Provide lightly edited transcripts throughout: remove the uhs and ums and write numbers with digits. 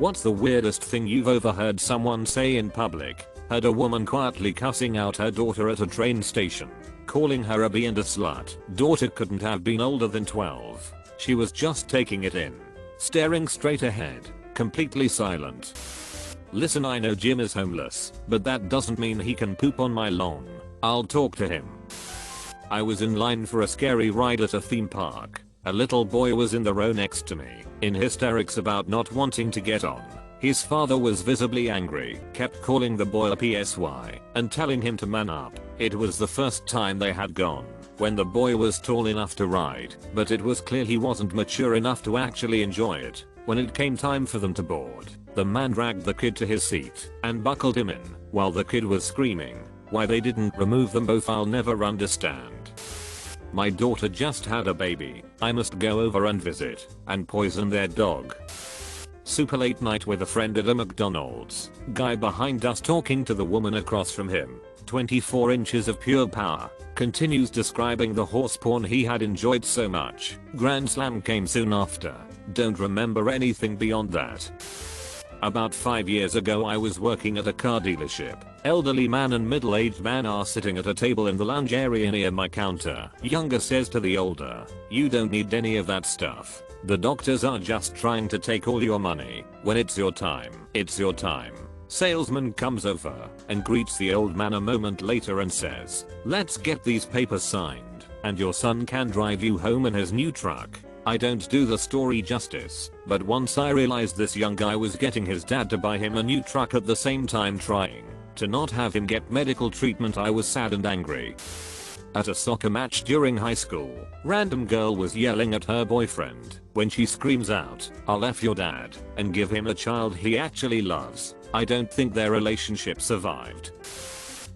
What's the weirdest thing you've overheard someone say in public? Heard a woman quietly cussing out her daughter at a train station, calling her a b and a slut. Daughter couldn't have been older than 12. She was just taking it in, staring straight ahead, completely silent. Listen, I know Jim is homeless, but that doesn't mean he can poop on my lawn. I'll talk to him. I was in line for a scary ride at a theme park. A little boy was in the row next to me, in hysterics about not wanting to get on. His father was visibly angry, kept calling the boy a PSY, and telling him to man up. It was the first time they had gone, when the boy was tall enough to ride, but it was clear he wasn't mature enough to actually enjoy it. When it came time for them to board, the man dragged the kid to his seat and buckled him in, while the kid was screaming. Why they didn't remove them both I'll never understand. My daughter just had a baby. I must go over and visit, and poison their dog. Super late night with a friend at a McDonald's. Guy behind us talking to the woman across from him. 24 inches of pure power. Continues describing the horse porn he had enjoyed so much. Grand Slam came soon after. Don't remember anything beyond that. About 5 years ago I was working at a car dealership. Elderly man and middle-aged man are sitting at a table in the lounge area near my counter. Younger says to the older, "You don't need any of that stuff. The doctors are just trying to take all your money. When it's your time, it's your time." Salesman comes over and greets the old man a moment later and says, "Let's get these papers signed, and your son can drive you home in his new truck." I don't do the story justice, but once I realized this young guy was getting his dad to buy him a new truck at the same time trying to not have him get medical treatment, I was sad and angry. At a soccer match during high school, random girl was yelling at her boyfriend when she screams out, "I'll F your dad," and give him a child he actually loves. I don't think their relationship survived.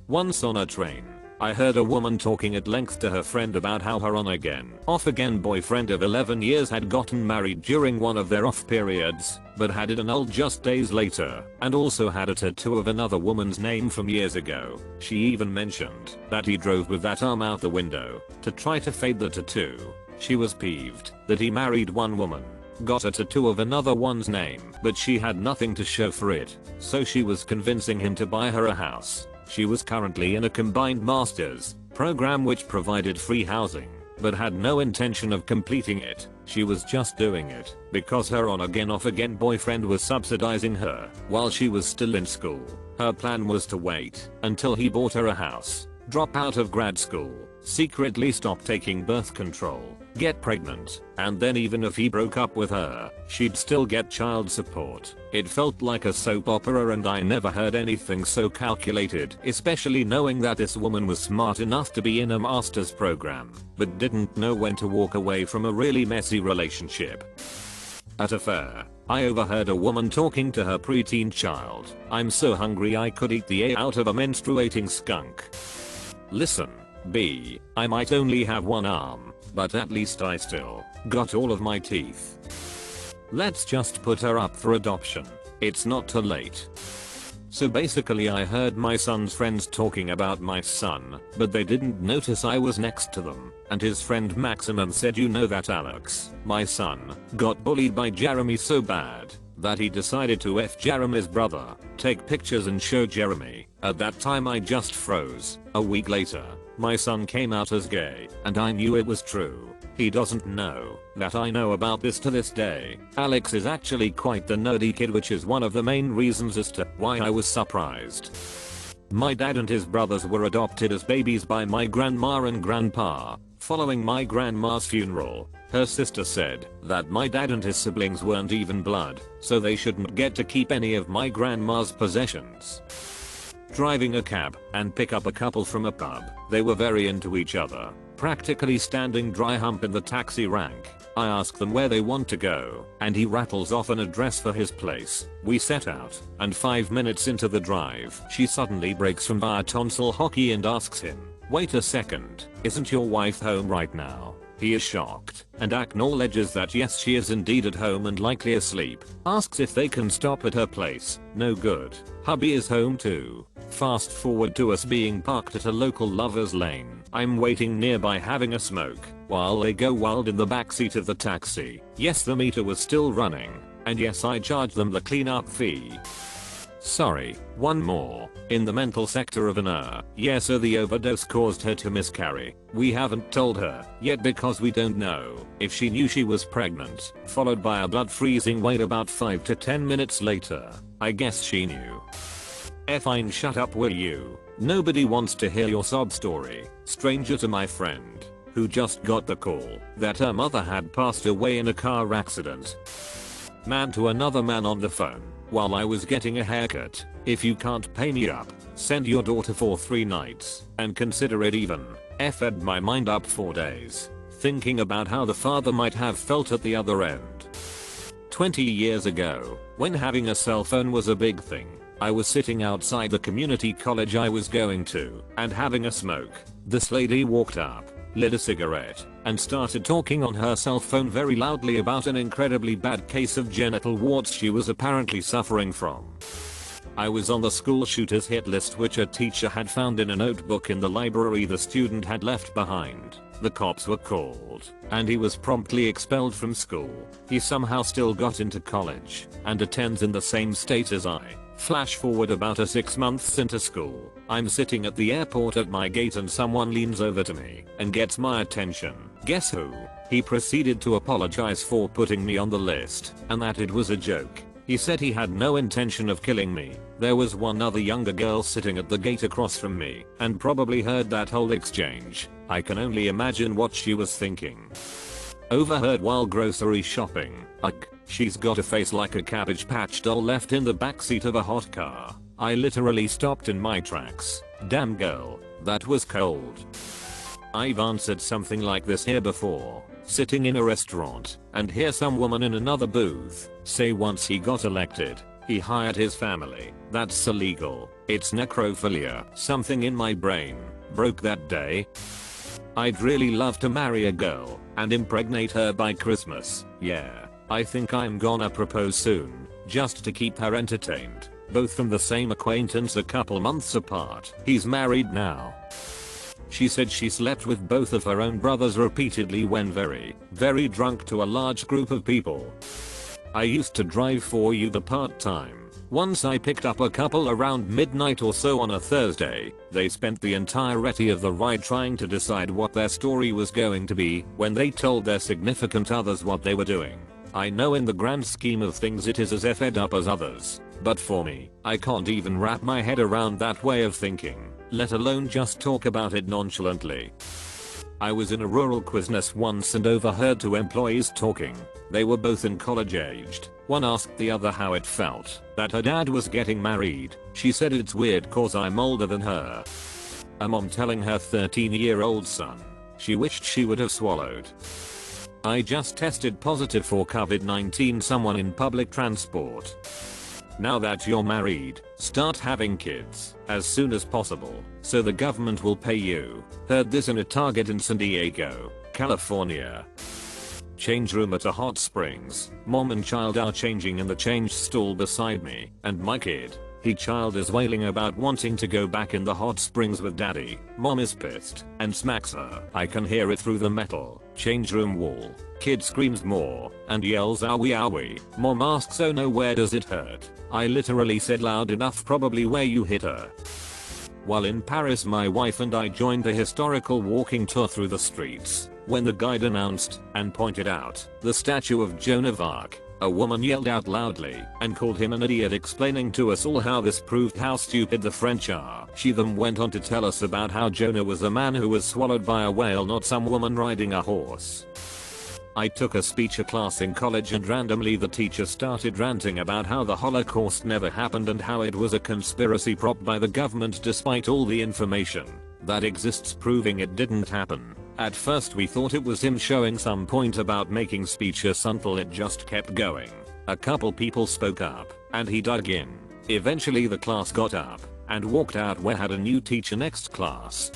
Once on a train, I heard a woman talking at length to her friend about how her on-again, off-again boyfriend of 11 years had gotten married during one of their off periods, but had it annulled just days later, and also had a tattoo of another woman's name from years ago. She even mentioned that he drove with that arm out the window to try to fade the tattoo. She was peeved that he married one woman, got a tattoo of another one's name, but she had nothing to show for it, so she was convincing him to buy her a house. She was currently in a combined master's program which provided free housing, but had no intention of completing it. She was just doing it because her on-again off-again boyfriend was subsidizing her while she was still in school. Her plan was to wait until he bought her a house, drop out of grad school, secretly stop taking birth control, get pregnant, and then even if he broke up with her, she'd still get child support. It felt like a soap opera, and I never heard anything so calculated, especially knowing that this woman was smart enough to be in a master's program, but didn't know when to walk away from a really messy relationship. At a fair, I overheard a woman talking to her preteen child. "I'm so hungry I could eat the A out of a menstruating skunk." Listen, B, I might only have one arm, but at least I still got all of my teeth. Let's just put her up for adoption. It's not too late. So basically I heard my son's friends talking about my son, but they didn't notice I was next to them, and his friend Maximum said, "You know that Alex, my son, got bullied by Jeremy so bad that he decided to F Jeremy's brother, take pictures and show Jeremy." At that time I just froze. A week later, my son came out as gay, and I knew it was true. He doesn't know that I know about this to this day. Alex is actually quite the nerdy kid, which is one of the main reasons as to why I was surprised. My dad and his brothers were adopted as babies by my grandma and grandpa. Following my grandma's funeral, her sister said that my dad and his siblings weren't even blood, so they shouldn't get to keep any of my grandma's possessions. Driving a cab and pick up a couple from a pub. They were very into each other, practically standing dry hump in the taxi rank. I ask them where they want to go, and he rattles off an address for his place. We set out, and 5 minutes into the drive, she suddenly breaks from via tonsil hockey and asks him, "Wait a second, isn't your wife home right now?" He is shocked and acknowledges that yes, she is indeed at home and likely asleep. Asks if they can stop at her place. No good. Hubby is home too. Fast forward to us being parked at a local lover's lane. I'm waiting nearby having a smoke while they go wild in the backseat of the taxi. Yes, the meter was still running, And yes, I charged them the cleanup fee. Sorry, one more. In the mental sector of an yeah, so the overdose caused her to miscarry. We haven't told her yet because we don't know if she knew she was pregnant. Followed by a blood freezing wait about 5 to 10 minutes later. I guess she knew. Fine, shut up will you? Nobody wants to hear your sob story. Stranger to my friend, who just got the call that her mother had passed away in a car accident. Man to another man on the phone while I was getting a haircut. If you can't pay me up, send your daughter for 3 nights and consider it even. F'd my mind up for days, thinking about how the father might have felt at the other end. 20 years ago, when having a cell phone was a big thing, I was sitting outside the community college I was going to and having a smoke. This lady walked up, lit a cigarette, and started talking on her cell phone very loudly about an incredibly bad case of genital warts she was apparently suffering from. I was on the school shooters hit list which a teacher had found in a notebook in the library the student had left behind. The cops were called, and he was promptly expelled from school. He somehow still got into college and attends in the same state as I. Flash forward about 6 months into school. I'm sitting at the airport at my gate and someone leans over to me and gets my attention. Guess who? He proceeded to apologize for putting me on the list and that it was a joke. He said he had no intention of killing me. There was one other younger girl sitting at the gate across from me and probably heard that whole exchange. I can only imagine what she was thinking. Overheard while grocery shopping. Ugh, she's got a face like a Cabbage Patch doll left in the backseat of a hot car. I literally stopped in my tracks. Damn girl, that was cold. I've answered something like this here before. Sitting in a restaurant and hear some woman in another booth say once he got elected, he hired his family. That's illegal. It's necrophilia. Something in my brain broke that day. I'd really love to marry a girl and impregnate her by Christmas. Yeah, I think I'm gonna propose soon, just to keep her entertained. Both from the same acquaintance a couple months apart. He's married now. She said she slept with both of her own brothers repeatedly when very drunk to a large group of people. I used to drive for Uber part-time. Once I picked up a couple around midnight or so on a Thursday. They spent the entirety of the ride trying to decide what their story was going to be when they told their significant others what they were doing. I know in the grand scheme of things it is as effed up as others, but for me, I can't even wrap my head around that way of thinking, let alone just talk about it nonchalantly. I was in a rural Quiznos once and overheard 2 employees talking. They were both in college aged. One asked the other how it felt that her dad was getting married. She said it's weird cause I'm older than her. A mom telling her 13-year-old son she wished she would have swallowed. I just tested positive for COVID-19. Someone in public transport. Now that you're married, start having kids as soon as possible so the government will pay you. Heard this in a Target in San Diego, California. Change room at a hot springs. Mom and child are changing in the change stall beside me, and my child is wailing about wanting to go back in the hot springs with daddy. Mom is pissed and smacks her. I can hear it through the metal change room wall. Kid screams more and yells owie owie. Mom asks oh no, where does it hurt? I literally said loud enough, probably where you hit her. While in Paris, my wife and I joined a historical walking tour through the streets when the guide announced and pointed out the statue of Joan of Arc. A woman yelled out loudly and called him an idiot, explaining to us all how this proved how stupid the French are. She then went on to tell us about how Jonah was a man who was swallowed by a whale, not some woman riding a horse. I took a speech class in college and randomly the teacher started ranting about how the Holocaust never happened and how it was a conspiracy prop by the government despite all the information that exists proving it didn't happen. At first we thought it was him showing some point about making speeches until it just kept going. A couple people spoke up and he dug in. Eventually the class got up and walked out. We had a new teacher next class.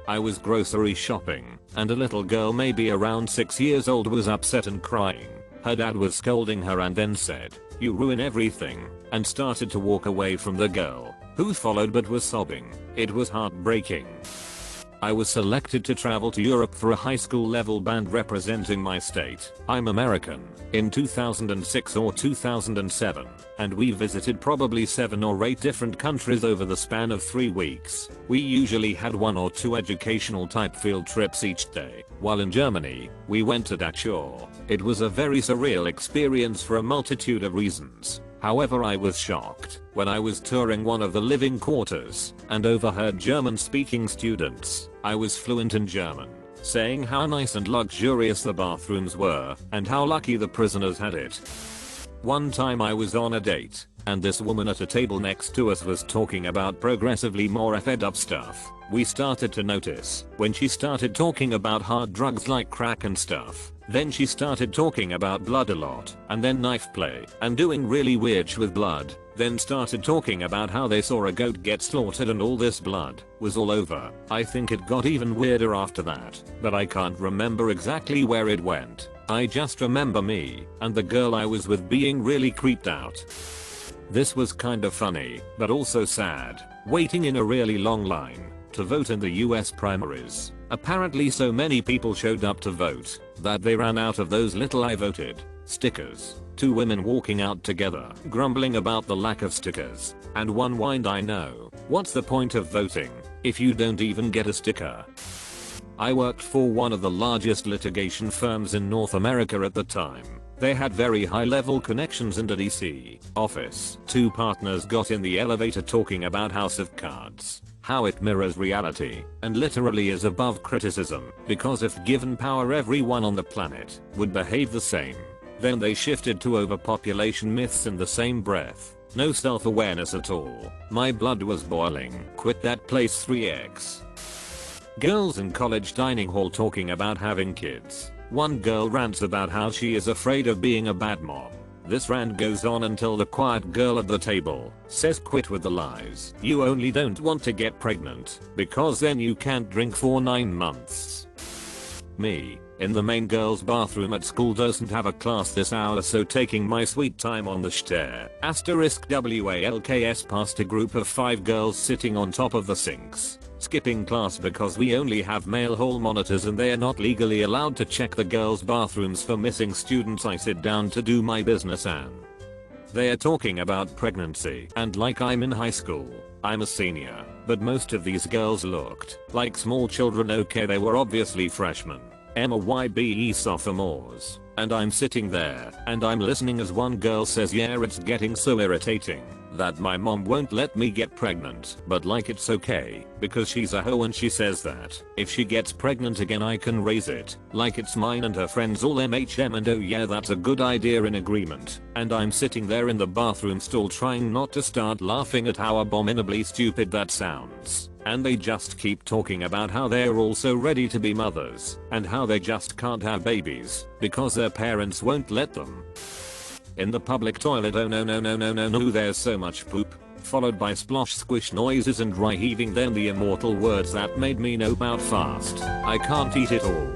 I was grocery shopping and a little girl maybe around 6 years old was upset and crying. Her dad was scolding her and then said, "You ruin everything," and started to walk away from the girl, who followed but was sobbing. It was heartbreaking. I was selected to travel to Europe for a high school level band representing my state. I'm American. In 2006 or 2007. And we visited probably 7 or 8 different countries over the span of 3 weeks. We usually had 1 or 2 educational type field trips each day. While in Germany, we went to Dachau. It was a very surreal experience for a multitude of reasons. However, I was shocked when I was touring one of the living quarters and overheard German-speaking students. I was fluent in German, saying how nice and luxurious the bathrooms were and how lucky the prisoners had it. One time I was on a date, and this woman at a table next to us was talking about progressively more fed up stuff. We started to notice when she started talking about hard drugs like crack and stuff. Then she started talking about blood a lot, and then knife play, and doing really weird shit with blood. Then started talking about how they saw a goat get slaughtered and all this blood was all over. I think it got even weirder after that, but I can't remember exactly where it went. I just remember me and the girl I was with being really creeped out. This was kind of funny, but also sad, waiting in a really long line to vote in the US primaries. Apparently so many people showed up to vote that they ran out of those little "I voted" stickers. 2 women walking out together, grumbling about the lack of stickers, and one whined, "I know. What's the point of voting if you don't even get a sticker?" I worked for one of the largest litigation firms in North America at the time. They had very high level connections in the DC office. 2 partners got in the elevator talking about House of Cards, how it mirrors reality and literally is above criticism because if given power everyone on the planet would behave the same. Then they shifted to overpopulation myths in the same breath. No self-awareness at all. My blood was boiling. Quit that place 3x. Girls in college dining hall talking about having kids. One girl rants about how she is afraid of being a bad mom. This rant goes on until the quiet girl at the table says, "Quit with the lies. You only don't want to get pregnant because then you can't drink for 9 months." Me, in the main girls bathroom at school, doesn't have a class this hour, so taking my sweet time on the stair. *WALKS past a group of 5 girls sitting on top of the sinks. Skipping class because we only have male hall monitors and they are not legally allowed to check the girls' bathrooms for missing students. I sit down to do my business and they are talking about pregnancy and like I'm in high school. I'm a senior, but most of these girls looked like small children. Okay, they were obviously freshmen, MYBE sophomores, and I'm sitting there and I'm listening as one girl says, "Yeah, it's getting so irritating that my mom won't let me get pregnant, but like it's okay because she's a hoe, and she says that if she gets pregnant again I can raise it like it's mine." And her friends all MHM and "Oh yeah, that's a good idea," in agreement. And I'm sitting there in the bathroom stall trying not to start laughing at how abominably stupid that sounds. And they just keep talking about how they're also ready to be mothers and how they just can't have babies because their parents won't let them. In the public toilet, oh no, there's so much poop, followed by splosh squish noises and dry heaving, then the immortal words that made me no out fast. I can't eat it all.